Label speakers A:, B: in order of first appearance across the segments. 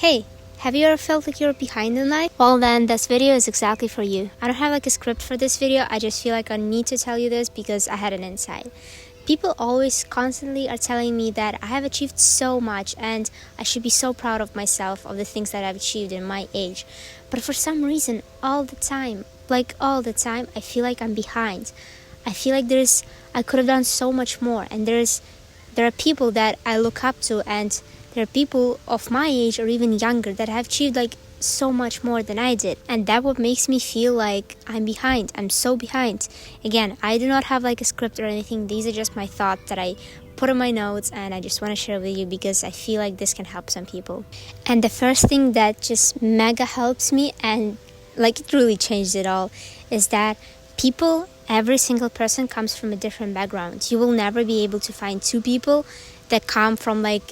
A: Hey, have you ever felt like you're behind in life? Well then, this video is exactly for you. I don't have like a script for this video, I just feel like I need to tell you this because I had an insight. People always constantly are telling me that I have achieved so much and I should be so proud of myself, of the things that I've achieved in my age. But for some reason, all the time, I feel like I'm behind. I feel like I could have done so much more, and there are people that I look up to, and there are people of my age or even younger that have achieved like so much more than I did. And that what makes me feel like I'm behind. I'm so behind. Again, I do not have like a script or anything. These are just my thoughts that I put in my notes, and I just want to share with you because I feel like this can help some people. And the first thing that just mega helps me, and like it really changed it all, is that every single person comes from a different background. You will never be able to find two people that come from like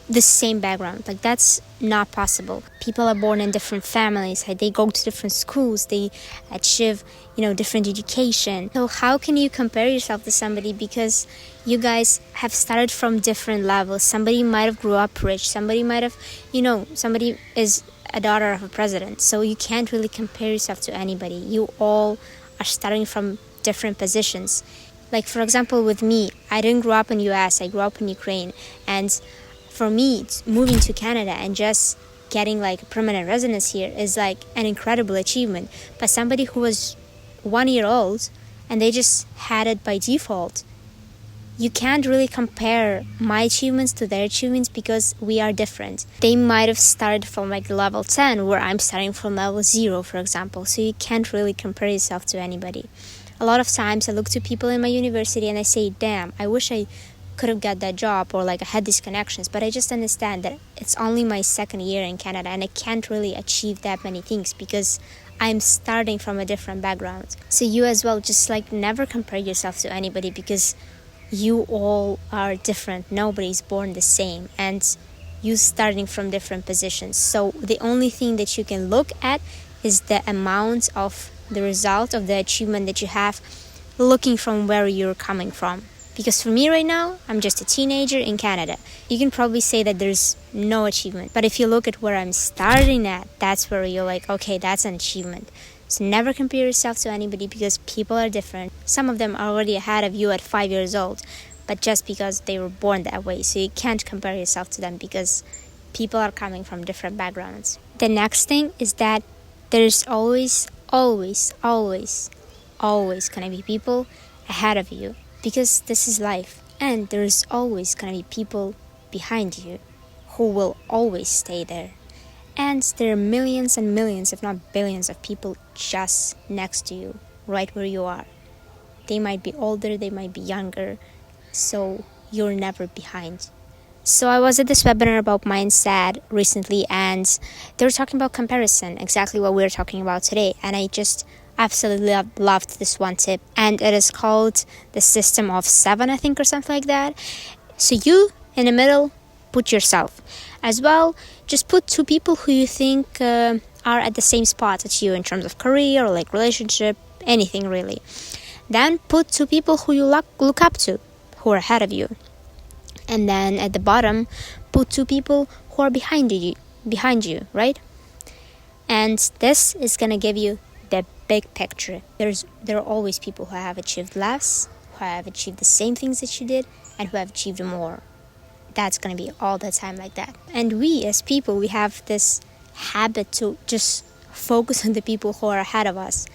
A: the same background. Like that's not possible. People are born in different families, they go to different schools, they achieve different education. So how can you compare yourself to somebody, because you guys have started from different levels? Somebody might have grew up rich, somebody is a daughter of a president, so you can't really compare yourself to anybody. You all are starting from different positions. Like for example, with me, I didn't grow up in US, I grew up in Ukraine. And for me, moving to Canada and just getting like a permanent residence here is like an incredible achievement. But somebody who was 1 year old and they just had it by default, you can't really compare my achievements to their achievements because we are different. They might have started from like level 10 where I'm starting from level 0, for example. So you can't really compare yourself to anybody. A lot of times I look to people in my university and I say, damn, I wish I could have got that job, or like I had these connections, but I just understand that it's only my second year in Canada and I can't really achieve that many things because I'm starting from a different background. So you as well, just like never compare yourself to anybody because you all are different. Nobody's born the same, and you starting from different positions. So the only thing that you can look at is the amount of the result of the achievement that you have, looking from where you're coming from. Because for me right now, I'm just a teenager in Canada. You can probably say that there's no achievement, but if you look at where I'm starting at, that's where you're like, okay, that's an achievement. So never compare yourself to anybody because people are different. Some of them are already ahead of you at 5 years old, but just because they were born that way. So you can't compare yourself to them because people are coming from different backgrounds. The next thing is that there's always gonna be people ahead of you, because this is life, and there's always gonna be people behind you who will always stay there. And there are millions and millions, if not billions, of people just next to you, right where you are. They might be older, they might be younger, so you're never behind. So I was at this webinar about mindset recently, and they were talking about comparison, exactly what we're talking about today. And I just absolutely loved this one tip, and it is called the system of 7, I think, or something like that. So you, in the middle, put yourself. As well, just put two people who you think are at the same spot as you in terms of career or like relationship, anything really. Then put two people who you look up to, who are ahead of you. And then at the bottom, put two people who are behind you, right? And this is gonna give you the big picture. There are always people who have achieved less, who have achieved the same things that you did, and who have achieved more. That's gonna be all the time like that. And we as people, we have this habit to just focus on the people who are ahead of us.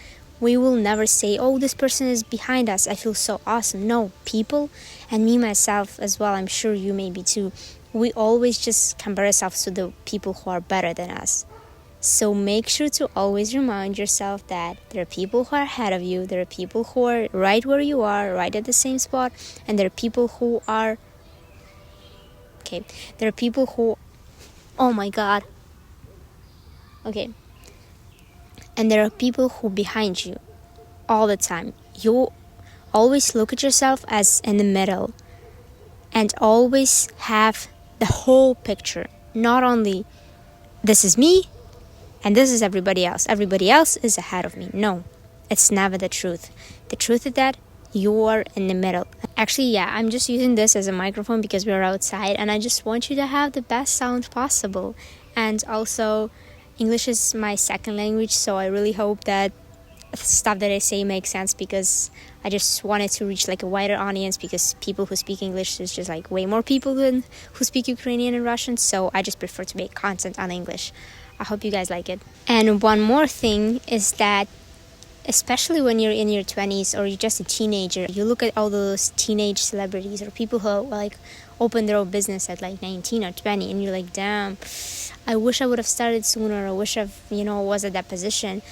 A: We will never say, oh, this person is behind us, I feel so awesome. No, people, and me myself as well, I'm sure you maybe too, we always just compare ourselves to the people who are better than us. So make sure to always remind yourself that there are people who are ahead of you, there are people who are right where you are, right at the same spot, and there are people who are oh my god. Okay. And there are people who behind you all the time. You always look at yourself as in the middle and always have the whole picture. Not only this is me and this is everybody else. Everybody else is ahead of me. No, it's never the truth. The truth is that You're in the middle. Actually, yeah, I'm just using this as a microphone because we're outside, and I just want you to have the best sound possible. And also, English is my second language, so I really hope that stuff that I say makes sense, because I just wanted to reach like a wider audience, because people who speak English is just like way more people than who speak Ukrainian and Russian, so I just prefer to make content on English. I hope you guys like it. And one more thing is that, especially when you're in your 20s or you're just a teenager, you look at all those teenage celebrities or people who like open their own business at like 19 or 20, and you're like, damn, I wish I would have started sooner, I wish I've, was at that position.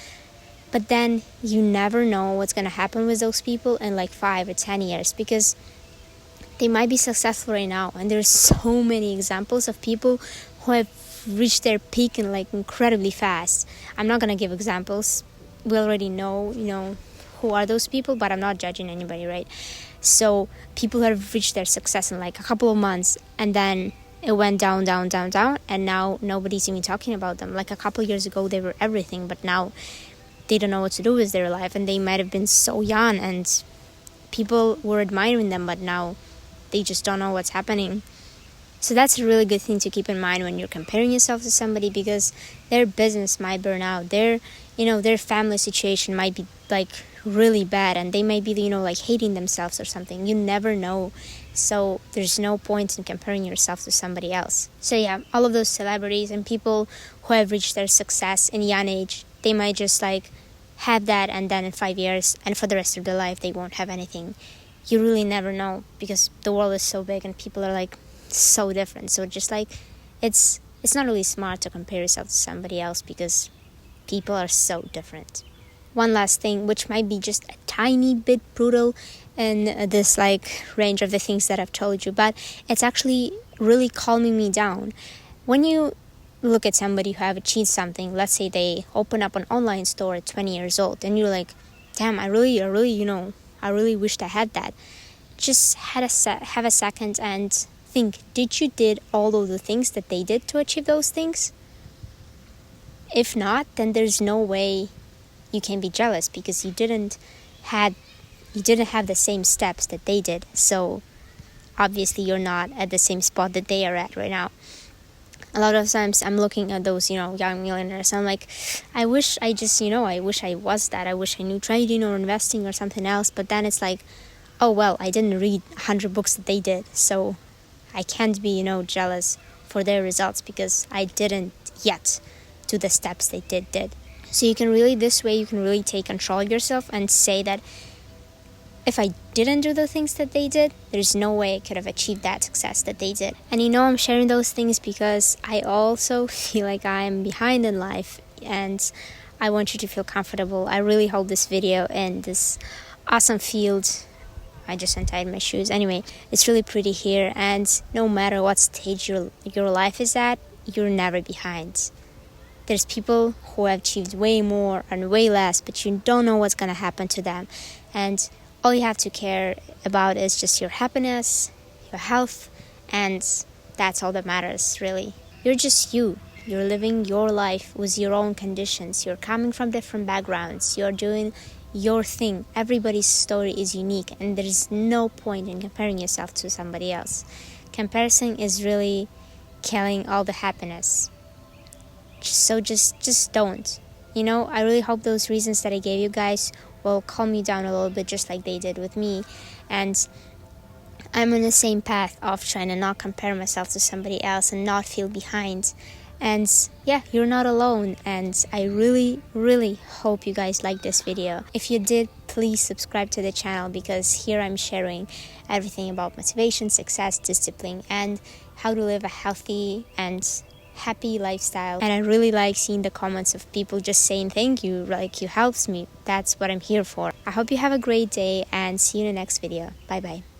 A: But then you never know what's going to happen with those people in like 5 or 10 years, because they might be successful right now. And there's so many examples of people who have reached their peak in like incredibly fast. I'm not going to give examples. We already know, who are those people, but I'm not judging anybody, right? So people have reached their success in like a couple of months, and then it went down, down, down, down, and now nobody's even talking about them. Like a couple of years ago, they were everything, but now they don't know what to do with their life, and they might have been so young and people were admiring them, but now they just don't know what's happening. So that's a really good thing to keep in mind when you're comparing yourself to somebody, because their business might burn out, their family situation might be like really bad, and they might be, like hating themselves or something. You never know. So there's no point in comparing yourself to somebody else. So yeah, all of those celebrities and people who have reached their success in young age, they might just like have that, and then in 5 years and for the rest of their life they won't have anything. You really never know, because the world is so big and people are like so different. So just like it's not really smart to compare yourself to somebody else, because people are so different. One last thing, which might be just a tiny bit brutal in this like range of the things that I've told you, but it's actually really calming me down. When you look at somebody who have achieved something, let's say they open up an online store at 20 years old, and you're like, damn, I really wished I had that. Just have a second and think, did you did all of the things that they did to achieve those things? If not, then there's no way you can be jealous, because you didn't have the same steps that they did. So obviously you're not at the same spot that they are at right now. A lot of times I'm looking at those, young millionaires, and I'm like, I wish I was that. I wish I knew trading or investing or something else. But then it's like, oh, well, I didn't read 100 books that they did. So I can't be, jealous for their results, because I didn't yet do the steps they did. So you can really take control of yourself and say that if I didn't do the things that they did, there's no way I could have achieved that success that they did. And I'm sharing those things because I also feel like I'm behind in life, and I want you to feel comfortable. I really hope this video in this awesome field, I just untied my shoes. Anyway, it's really pretty here, and no matter what stage your life is at, you're never behind. There's people who have achieved way more and way less, but you don't know what's going to happen to them. And all you have to care about is just your happiness, your health, and that's all that matters, really. You're just you. You're living your life with your own conditions. You're coming from different backgrounds. You're doing your thing. Everybody's story is unique, and there's no point in comparing yourself to somebody else. Comparison is really killing all the happiness. So just don't. I really hope those reasons that I gave you guys will calm you down a little bit, just like they did with me. And I'm on the same path of trying to not compare myself to somebody else and not feel behind. And yeah, you're not alone. And I really, really hope you guys like this video. If you did, please subscribe to the channel, because here I'm sharing everything about motivation, success, discipline, and how to live a healthy and happy lifestyle. And I really like seeing the comments of people just saying thank you, like you helps me. That's what I'm here for. I hope you have a great day, and see you in the next video. Bye bye.